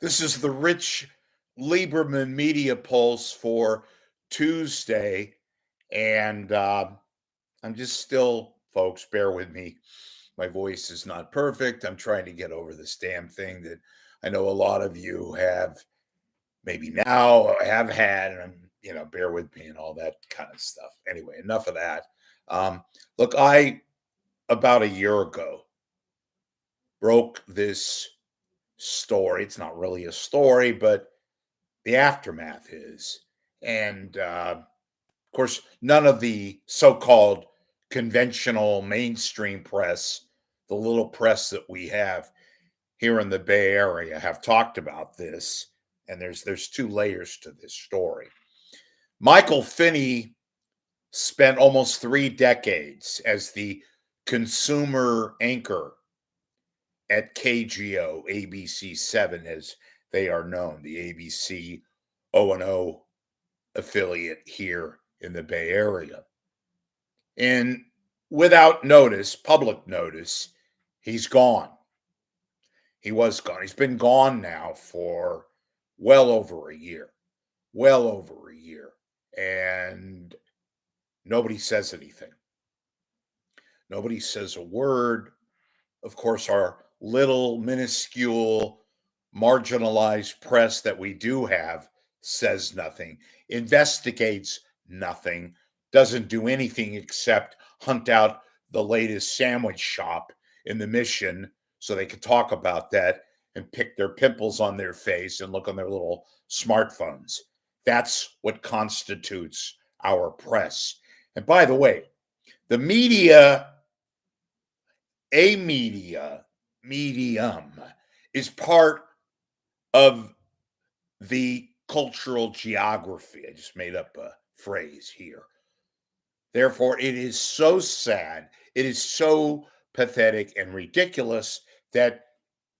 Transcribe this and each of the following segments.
This is the Rich Lieberman Media Pulse for Tuesday. And I'm just still, folks, bear with me. My voice is not perfect. I'm trying to get over this damn thing that I know a lot of you have maybe now or have had. And bear with me and all that kind of stuff. Anyway, enough of that. Look, about a year ago, broke this story. It's not really a story, but the aftermath is. And of course, none of the so called conventional mainstream press, the little press that we have here in the Bay Area, have talked about this. And there's two layers to this story. Michael Finney spent almost 3 decades as the consumer anchor at KGO, ABC 7, as they are known, the ABC O&O affiliate here in the Bay Area. And without notice, public notice, he's gone. He was gone. He's been gone now for well over a year. And nobody says anything. Nobody says a word. Of course, our little, minuscule, marginalized press that we do have says nothing, investigates nothing, doesn't do anything except hunt out the latest sandwich shop in the Mission so they can talk about that and pick their pimples on their face and look on their little smartphones. That's what constitutes our press. And by the way, the media, medium, is part of the cultural geography. I just made up a phrase here. Therefore, it is so sad, it is so pathetic and ridiculous that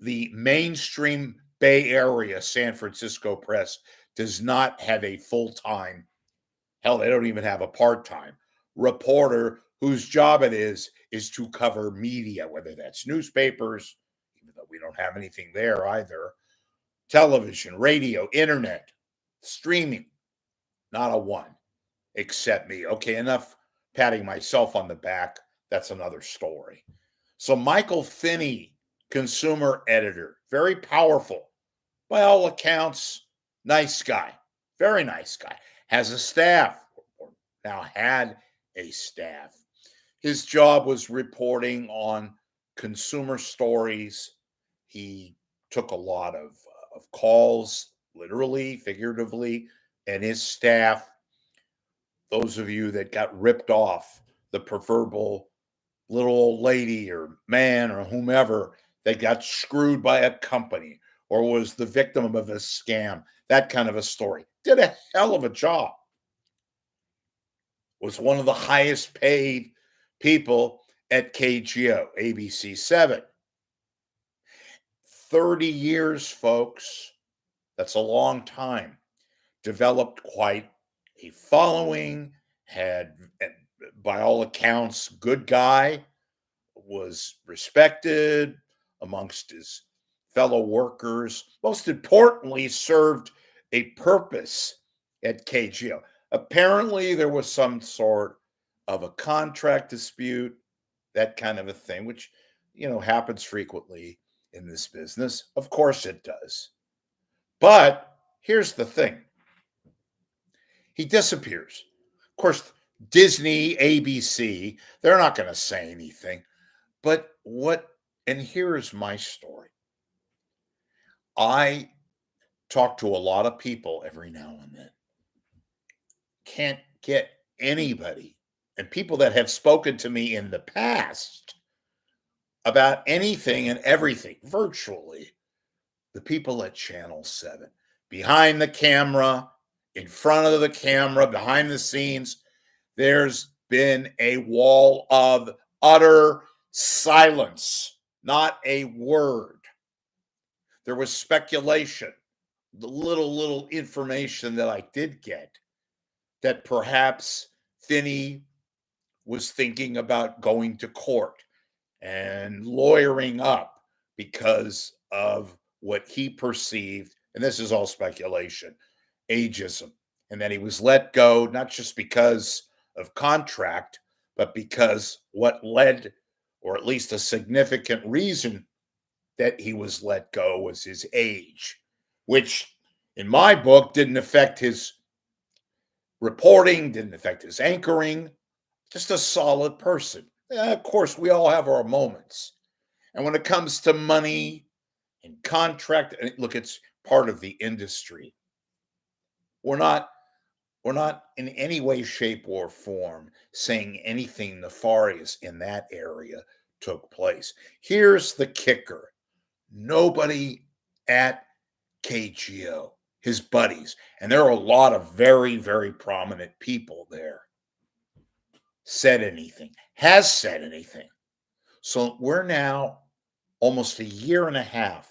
the mainstream Bay Area San Francisco press does not have a full-time, hell, they don't even have a part-time reporter whose job it is to cover media, whether that's newspapers, even though we don't have anything there either, television, radio, internet, streaming. Not a one, except me. Okay, enough patting myself on the back. That's another story. So Michael Finney, consumer editor, very powerful. By all accounts, nice guy, very nice guy. Has a staff, or now had a staff. His job was reporting on consumer stories. He took a lot of calls, literally, figuratively, and his staff, those of you that got ripped off, the proverbial little old lady or man or whomever that got screwed by a company or was the victim of a scam, that kind of a story. Did a hell of a job. Was one of the highest paid people at KGO, ABC 7. 30 years, folks. That's a long time. Developed quite a following, had, by all accounts, good guy, was respected amongst his fellow workers. Most importantly, served a purpose at KGO. Apparently, there was some sort of a contract dispute, that kind of a thing, which, happens frequently in this business. Of course it does. But here's the thing. He disappears. Of course, Disney, ABC, they're not going to say anything. But and here's my story. I talk to a lot of people every now and then. Can't get anybody, and people that have spoken to me in the past about anything and everything, virtually, the people at Channel 7, behind the camera, in front of the camera, behind the scenes, there's been a wall of utter silence, not a word. There was speculation, the little information that I did get, that perhaps Finney was thinking about going to court and lawyering up because of what he perceived, and this is all speculation, ageism, and that he was let go not just because of contract, but because what led, or at least a significant reason that he was let go, was his age, which in my book didn't affect his reporting, didn't affect his anchoring, just a solid person. Of course, we all have our moments. And when it comes to money and contract, look, it's part of the industry. We're not we're not in any way, shape, or form saying anything nefarious in that area took place. Here's the kicker. Nobody at KGO, his buddies, and there are a lot of very, very prominent people there, said anything, has said anything. So we're now almost a year and a half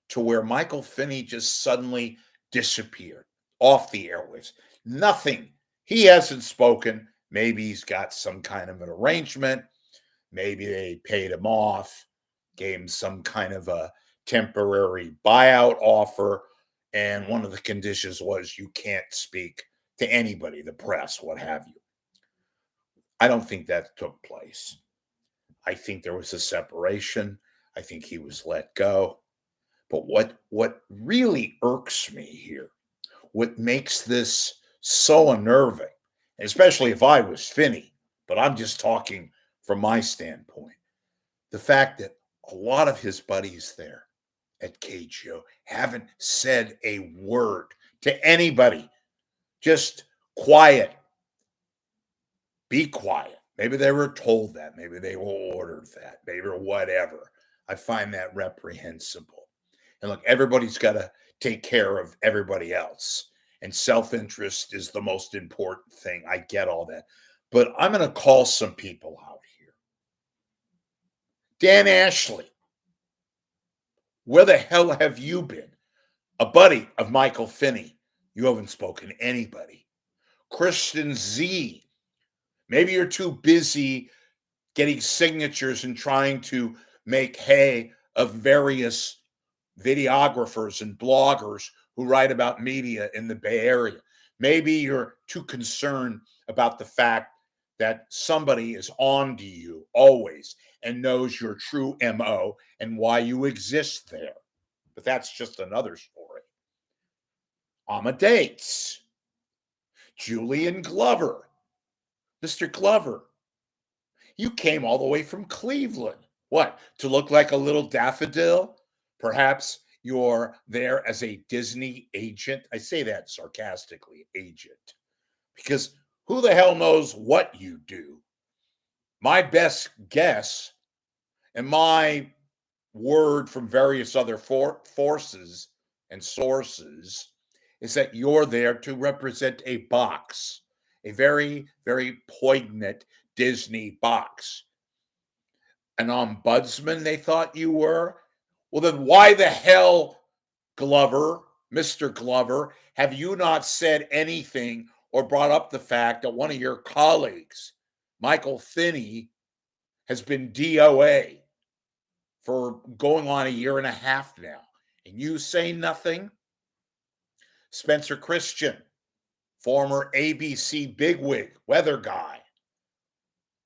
to where Michael Finney just suddenly disappeared off the airwaves. Nothing. He hasn't spoken. Maybe he's got some kind of an arrangement. Maybe they paid him off, gave him some kind of a temporary buyout offer. And one of the conditions was you can't speak to anybody, the press, what have you. I don't think that took place. I think there was a separation. I think he was let go. But what really irks me here, what makes this so unnerving, especially if I was Finney, but I'm just talking from my standpoint, the fact that a lot of his buddies there at KGO haven't said a word to anybody, just quiet, be quiet. Maybe they were told that, maybe they were ordered that, maybe or whatever. I find that reprehensible. And look, everybody's got to take care of everybody else. And self-interest is the most important thing. I get all that. But I'm going to call some people out here. Dan Ashley, where the hell have you been? A buddy of Michael Finney. You haven't spoken to anybody. Christian Z. Maybe you're too busy getting signatures and trying to make hay of various videographers and bloggers who write about media in the Bay Area. Maybe you're too concerned about the fact that somebody is on to you always and knows your true MO and why you exist there. But that's just another story. Amadeus, Julian Glover. Mr. Glover, you came all the way from Cleveland. What, to look like a little daffodil? Perhaps you're there as a Disney agent. I say that sarcastically, agent, because who the hell knows what you do? My best guess, and my word from various other forces and sources, is that you're there to represent a box, a very, very poignant Disney box. An ombudsman, they thought you were? Well, then why the hell, Glover, Mr. Glover, have you not said anything or brought up the fact that one of your colleagues, Michael Finney, has been DOA for going on a year and a half now? And you say nothing? Spencer Christian, former ABC bigwig, weather guy,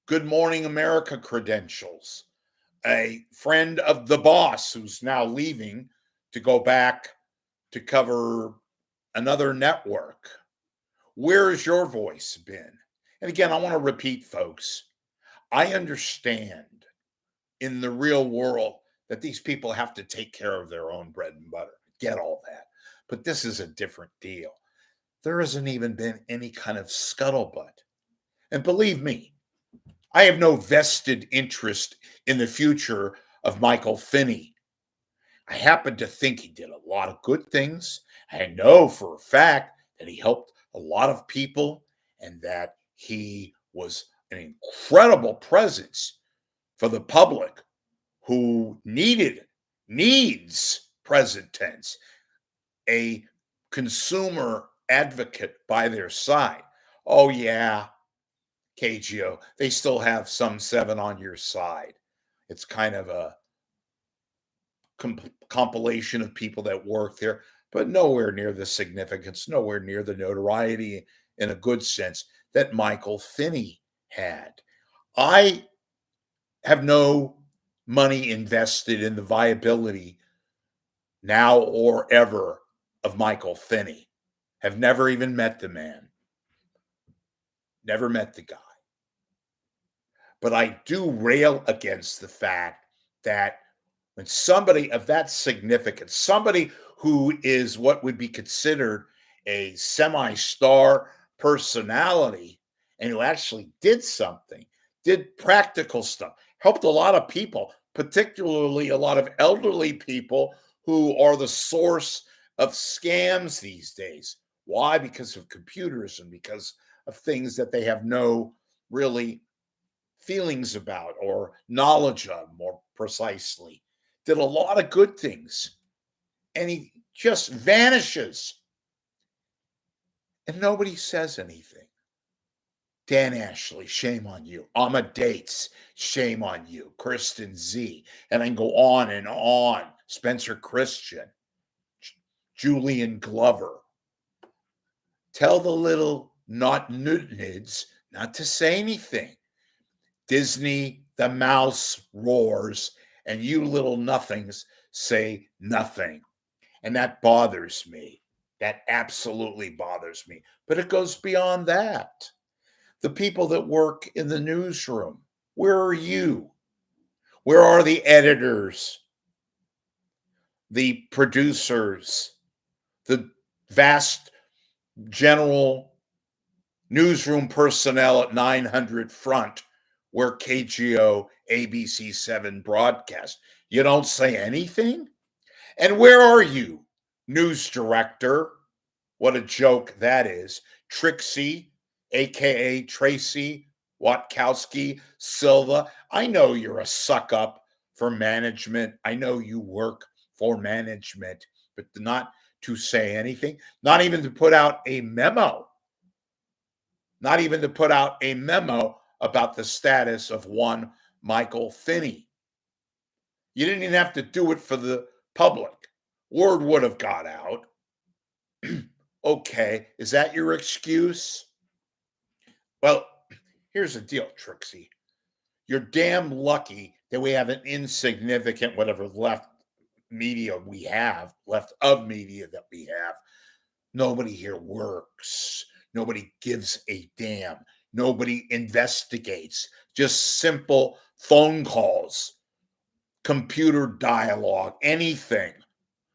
Good Morning America credentials, a friend of the boss who's now leaving to go back to cover another network. Where has your voice been? And again, I want to repeat, folks, I understand in the real world that these people have to take care of their own bread and butter. Get all that. But this is a different deal. There hasn't even been any kind of scuttlebutt. And believe me, I have no vested interest in the future of Michael Finney. I happen to think he did a lot of good things. I know for a fact that he helped a lot of people and that he was an incredible presence for the public who needs, present tense, a consumer advocate by their side. Oh, yeah, KGO, they still have some 7 on your side. It's kind of a compilation of people that work there, but nowhere near the significance, nowhere near the notoriety in a good sense that Michael Finney had. I have no money invested in the viability now or ever of Michael Finney. Have never even met the man. Never met the guy. But I do rail against the fact that when somebody of that significance, somebody who is what would be considered a semi-star personality and who actually did something, did practical stuff, helped a lot of people, particularly a lot of elderly people who are the source of scams these days. Why? Because of computers and because of things that they have no really feelings about or knowledge of, more precisely. Did a lot of good things, and he just vanishes, and nobody says anything. Dan Ashley, shame on you. Amma Dates, shame on you. Kristen Z, and I can go on and on. Spencer Christian, Julian Glover. Tell the little not nudnids not to say anything. Disney, the mouse roars, and you little nothings say nothing. And that bothers me. That absolutely bothers me. But it goes beyond that. The people that work in the newsroom, where are you? Where are the editors, the producers, the vast general newsroom personnel at 900 Front, where KGO ABC7 broadcast? You don't say anything? And where are you, news director? What a joke that is. Trixie, aka Tracy Watkowski Silva. I know you're a suck up for management. I know you work for management, but not to say anything, not even to put out a memo, not even to put out a memo about the status of one Michael Finney. You didn't even have to do it for the public. Word would have got out. Okay, is that your excuse? Well, here's the deal, Trixie. You're damn lucky that we have an insignificant, whatever left media we have, left of media that we have. Nobody here works. Nobody gives a damn. Nobody investigates. Just simple phone calls, computer dialogue, anything.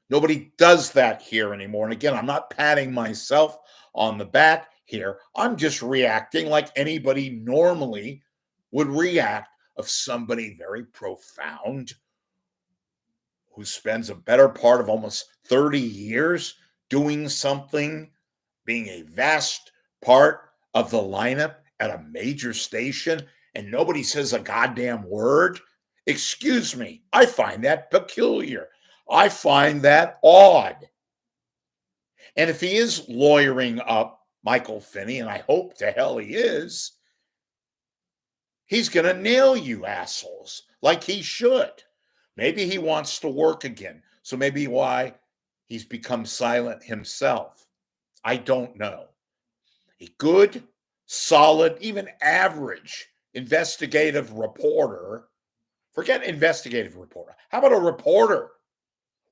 Nobody does that here anymore. And again, I'm not patting myself on the back here. I'm just reacting like anybody normally would react of somebody very profound who spends a better part of almost 30 years doing something, being a vast part of the lineup at a major station, and nobody says a goddamn word. Excuse me, I find that peculiar. I find that odd. And if he is lawyering up Michael Finney, and I hope to hell he is, he's going to nail you assholes like he should. Maybe he wants to work again. So maybe why he's become silent himself. I don't know. A good, solid, even average investigative reporter, forget investigative reporter. How about a reporter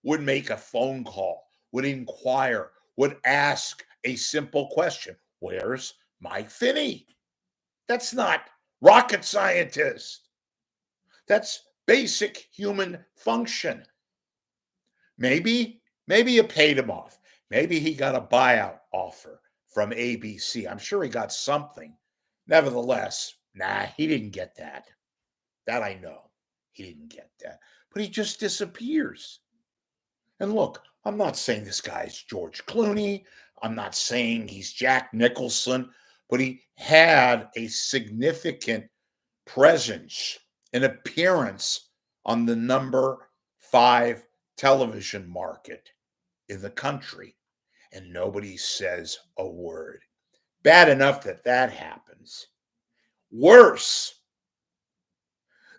would make a phone call, would inquire, would ask a simple question? Where's Mike Finney? That's not rocket scientist. That's basic human function. Maybe you paid him off. Maybe he got a buyout offer from ABC. I'm sure he got something. Nevertheless, nah, he didn't get that. That I know. He didn't get that. But he just disappears. And look, I'm not saying this guy's George Clooney. I'm not saying he's Jack Nicholson, but he had a significant presence, an appearance on the number 5 television market in the country, and nobody says a word. Bad enough that that happens. Worse,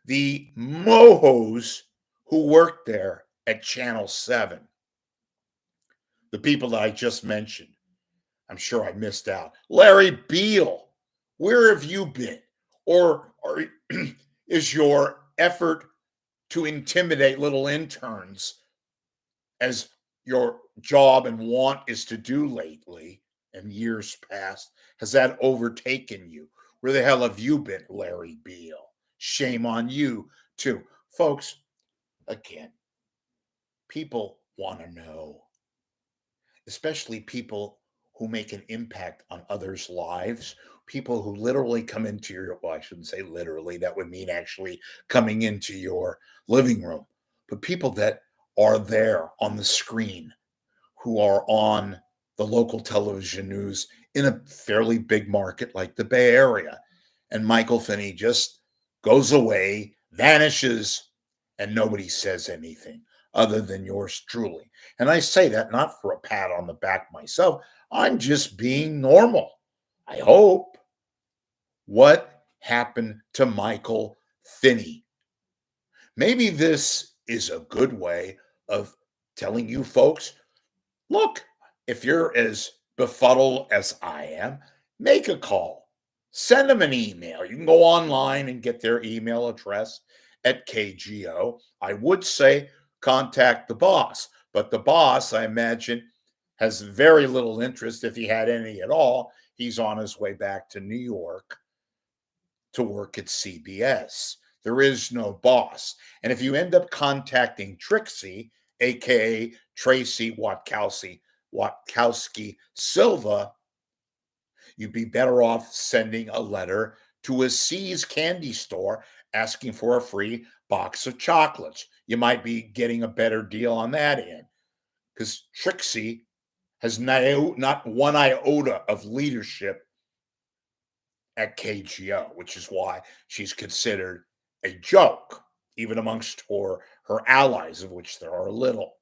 the mohos who worked there at Channel 7, the people that I just mentioned, I'm sure I missed out. Larry Beal, where have you been? Or is your effort to intimidate little interns, as your job and want is to do lately and years past, has that overtaken you? Where the hell have you been, Larry Beal? Shame on you, too. Folks, again, people want to know, especially people who make an impact on others' lives, people who literally come into your, well, I shouldn't say literally, that would mean actually coming into your living room, but people that are there on the screen, who are on the local television news in a fairly big market like the Bay Area. And Michael Finney just goes away, vanishes, and nobody says anything other than yours truly. And I say that not for a pat on the back myself. I'm just being normal. I hope. What happened to Michael Finney? Maybe this is a good way of telling you folks, look, if you're as befuddled as I am, make a call. Send them an email. You can go online and get their email address at KGO. I would say contact the boss, but the boss, I imagine, has very little interest, if he had any at all. He's on his way back to New York to work at CBS. There is no boss. And if you end up contacting Trixie, aka Tracy Watkowski Silva, you'd be better off sending a letter to a C's candy store asking for a free box of chocolates. You might be getting a better deal on that end, because Trixie has not one iota of leadership at KGO, which is why she's considered a joke, even amongst her allies, of which there are little.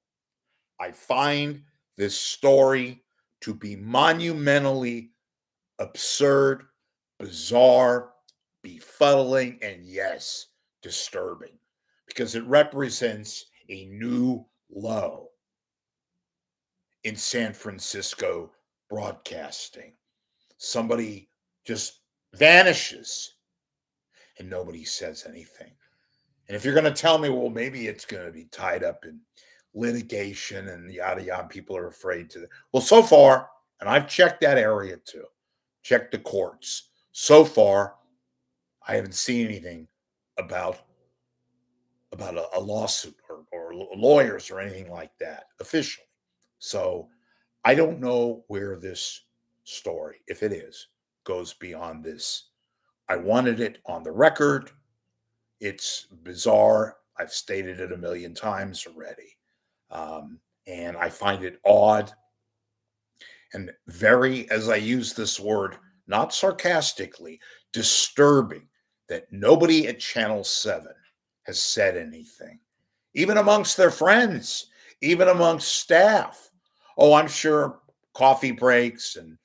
I find this story to be monumentally absurd, bizarre, befuddling, and yes, disturbing, because it represents a new low in San Francisco broadcasting. Somebody just vanishes and nobody says anything. And if you're going to tell me, well, maybe it's going to be tied up in litigation and yada yada, people are afraid to. Well, so far, and I've checked that area too, checked the courts. So far, I haven't seen anything about a lawsuit or lawyers or anything like that officially. So I don't know where this story, if it is, goes beyond this. I wanted it on the record. It's bizarre. I've stated it a million times already. And I find it odd and very, as I use this word, not sarcastically, disturbing that nobody at Channel 7 has said anything, even amongst their friends, even amongst staff. Oh, I'm sure coffee breaks and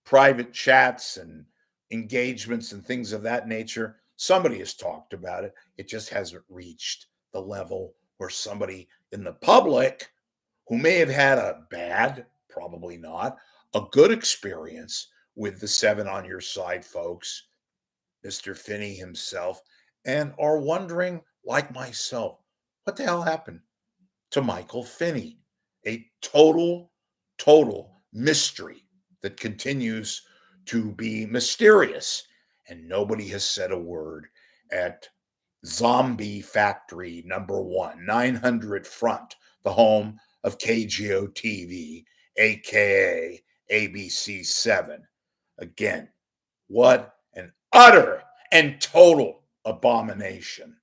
private chats and engagements and things of that nature, somebody has talked about it. It just hasn't reached the level where somebody in the public, who may have had a bad, probably not, a good experience with the Seven on Your Side folks, Mr. Finney himself, and are wondering, like myself, what the hell happened to Michael Finney? A total mystery that continues to be mysterious. And nobody has said a word at Zombie Factory #1, 900 Front, the home of KGO TV, aka ABC 7. Again, what an utter and total abomination.